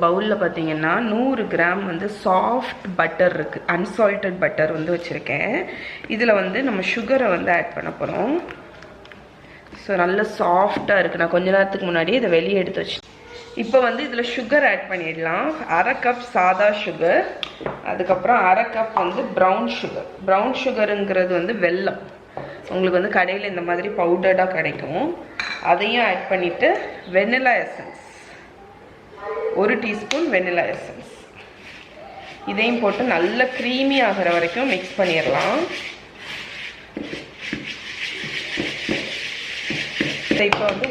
பவுலில் பார்த்தீங்கன்னா 100 கிராம் வந்து சாஃப்ட் பட்டர் இருக்குது, அன்சால்டட் பட்டர் வந்து வச்சுருக்கேன். இதில் வந்து நம்ம சுகரை வந்து ஆட் பண்ண போகிறோம். ஸோ நல்ல சாஃப்டாக இருக்குது. நான் கொஞ்ச நேரத்துக்கு முன்னாடி இதை வெளியே எடுத்து வச்சு இப்போ வந்து இதில் சுகர் ஆட் பண்ணிடலாம். 1/2 கப் சாதா சுகர், அதுக்கப்புறம் 1/2 கப் வந்து ப்ரௌன் சுகர். ப்ரௌன் சுகருங்கிறது வந்து வெல்லம், உங்களுக்கு வந்து கடையில் இந்த மாதிரி பவுடர்டாக கிடைக்கும். அதையும் ஆட் பண்ணிவிட்டு vanilla essence 1 teaspoon vanilla essence, இதையும் போட்டு நல்ல க்ரீமி ஆகிற வரைக்கும் மிக்ஸ் பண்ணிடலாம். இப்போ வந்து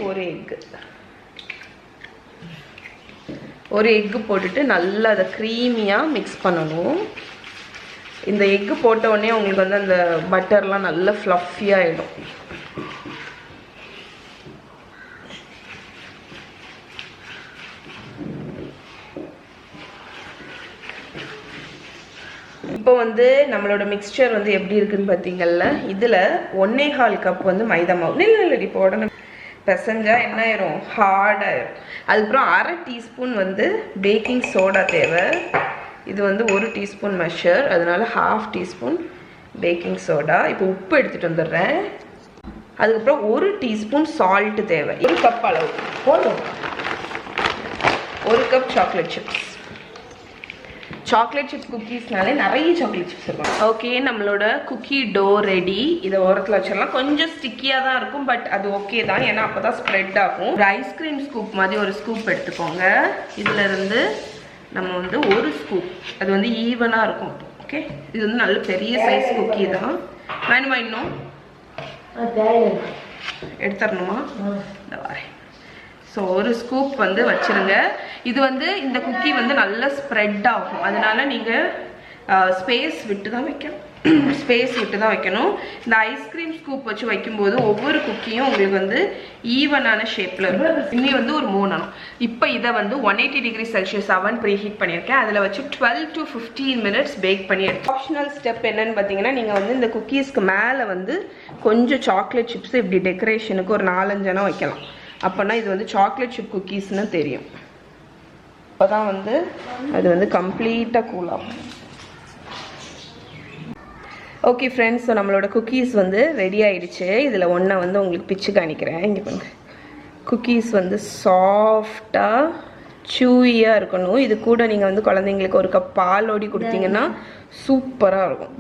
ஒரு எக்கு போட்டுட்டு நல்லா அதை க்ரீமியாக மிக்ஸ் பண்ணணும். இந்த எக்கு போட்ட உடனே உங்களுக்கு வந்து அந்த பட்டர்லாம் நல்லா ஃப்ளஃபியாகிடும். இப்போ வந்து நம்மளோட மிக்ஸ்சர் வந்து எப்படி இருக்குன்னு பார்த்தீங்கல்ல. இதில் 1.25 கப் வந்து மைதா மாவு, இல்லை இப்போ உடனே பிசைஞ்சா என்ன ஆயிரும், ஹார்டாயிரும். அதுக்கப்புறம் 1/2 டீஸ்பூன் வந்து பேக்கிங் சோடா தேவை. இது வந்து 1 டீஸ்பூன் மெஷர், அதனால 1/2 டீஸ்பூன் பேக்கிங் சோடா. இப்போ உப்பு எடுத்துகிட்டு வந்துடுறேன். அதுக்கப்புறம் 1 டீஸ்பூன் சால்ட்டு தேவை. 1 கப் அளவு போதும். 1 cup chocolate chips. Chocolate chips குக்கீஸ்னாலே நிறைய சாக்லேட் சிப்ஸ் இருக்கும். ஓகே, நம்மளோட குக்கி டோ ரெடி. இதை ஓரத்தில் வச்சிடலாம். கொஞ்சம் ஸ்டிக்கியாக தான் இருக்கும், பட் அது ஓகே தான், ஏன்னா அப்போ தான் ஸ்ப்ரெட் ஆகும். ஒரு ஐஸ்கிரீம் ஸ்கூப் மாதிரி ஒரு ஸ்கூப் எடுத்துக்கோங்க. இதில் இருந்து நம்ம வந்து 1 ஸ்கூப், அது வந்து ஈவனாக இருக்கும். ஓகே, இது வந்து நல்ல பெரிய சைஸ் குக்கி தான். வேணுமா இன்னும் எடுத்துடணுமா? இந்த வரேன். ஸோ 1 ஸ்கூப் வந்து வச்சுருங்க. இது வந்து இந்த குக்கி வந்து நல்லா ஸ்ப்ரெட் ஆகும், அதனால நீங்கள் ஸ்பேஸ் விட்டு தான் வைக்கணும். இந்த ஐஸ்கிரீம் ஸ்கூப் வச்சு வைக்கும்போது ஒவ்வொரு குக்கியும் உங்களுக்கு வந்து ஈவனான ஷேப்பில் இருக்கும். இன்னி வந்து ஒரு 3 அணம். இப்போ இதை வந்து 180 டிகிரி செல்சியஸ் அவன் ப்ரீ ஹீட் பண்ணியிருக்கேன். அதில் வச்சு 12 to 15 மினிட்ஸ் பேக் பண்ணி எடுத்து. ஆப்ஷனல் ஸ்டெப் என்னன்னு பார்த்தீங்கன்னா, நீங்கள் வந்து இந்த குக்கீஸ்க்கு மேலே வந்து கொஞ்சம் சாக்லேட் சிப்ஸ் இப்படி டெக்கரேஷனுக்கு ஒரு 4-5 அணம் வைக்கலாம். அப்போனா இது வந்து சாக்லேட் சிப் குக்கீஸ்னு தெரியும். அப்போ தான் வந்து அது வந்து கம்ப்ளீட்டாக கூல் ஆகும். ஓகே ஃப்ரெண்ட்ஸ், ஸோ நம்மளோட குக்கீஸ் வந்து ரெடி ஆகிடுச்சு. இதில் ஒன்றை வந்து உங்களுக்கு பிச்சு காணிக்கிறேன். இங்கே வந்து குக்கீஸ் வந்து சாஃப்டாக சூயியாக இருக்கணும். இது கூட நீங்கள் வந்து குழந்தைங்களுக்கு 1 கப் பாலோடி கொடுத்தீங்கன்னா சூப்பராக இருக்கும்.